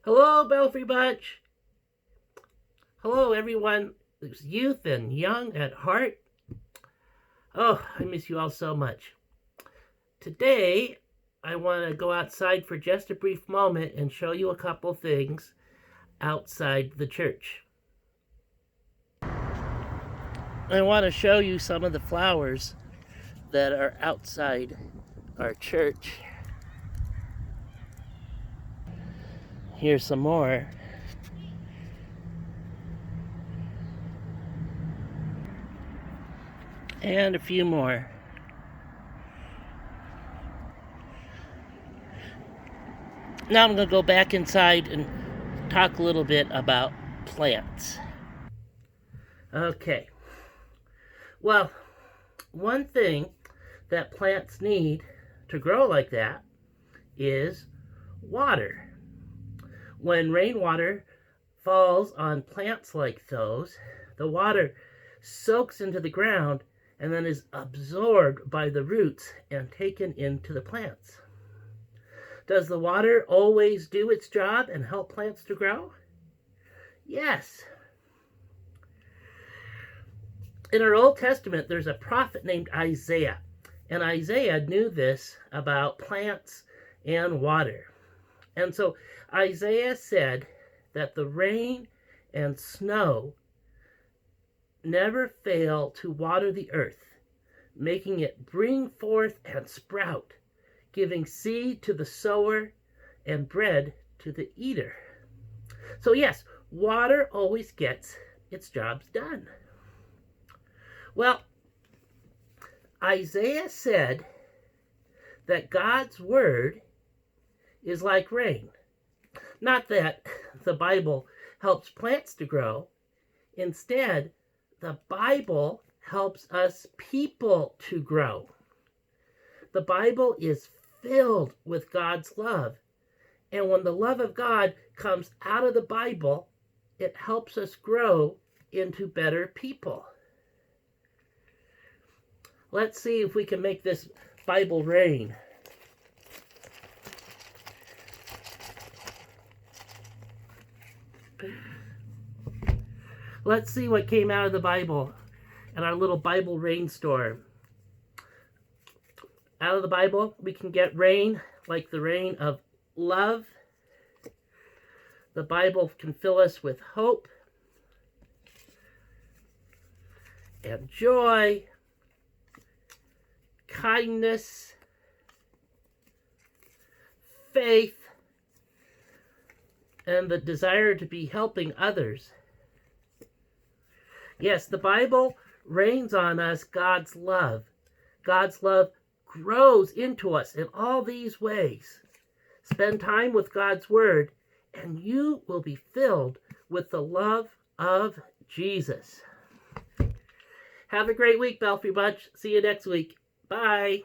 Hello, Belfry Bunch. Hello, everyone who's youth and young at heart. Oh, I miss you all so much. Today, I want to go outside for just a brief moment and show you a couple things outside the church. I want to show you some of the flowers that are outside our church. Here's some more. And a few more. Now I'm going to go back inside and talk a little bit about plants. Okay. Well, one thing that plants need to grow like that is water. When rainwater falls on plants like those, the water soaks into the ground and then is absorbed by the roots and taken into the plants. Does the water always do its job and help plants to grow? Yes. In our Old Testament, there's a prophet named Isaiah, and Isaiah knew this about plants and water. And so Isaiah said that the rain and snow never fail to water the earth, making it bring forth and sprout, giving seed to the sower and bread to the eater. So yes, water always gets its jobs done. Well, Isaiah said that God's word is like rain. Not that the Bible helps plants to grow. Instead, the Bible helps us people to grow. The Bible is filled with God's love. And when the love of God comes out of the Bible, it helps us grow into better people. Let's see if we can make this Bible rain. Let's see what came out of the Bible in our little Bible rainstorm. Out of the Bible, we can get rain like the rain of love. The Bible can fill us with hope and joy, kindness, faith, and the desire to be helping others. Yes, the Bible rains on us God's love. God's love grows into us in all these ways. Spend time with God's Word, and you will be filled with the love of Jesus. Have a great week, Belfry Bunch. See you next week. Bye.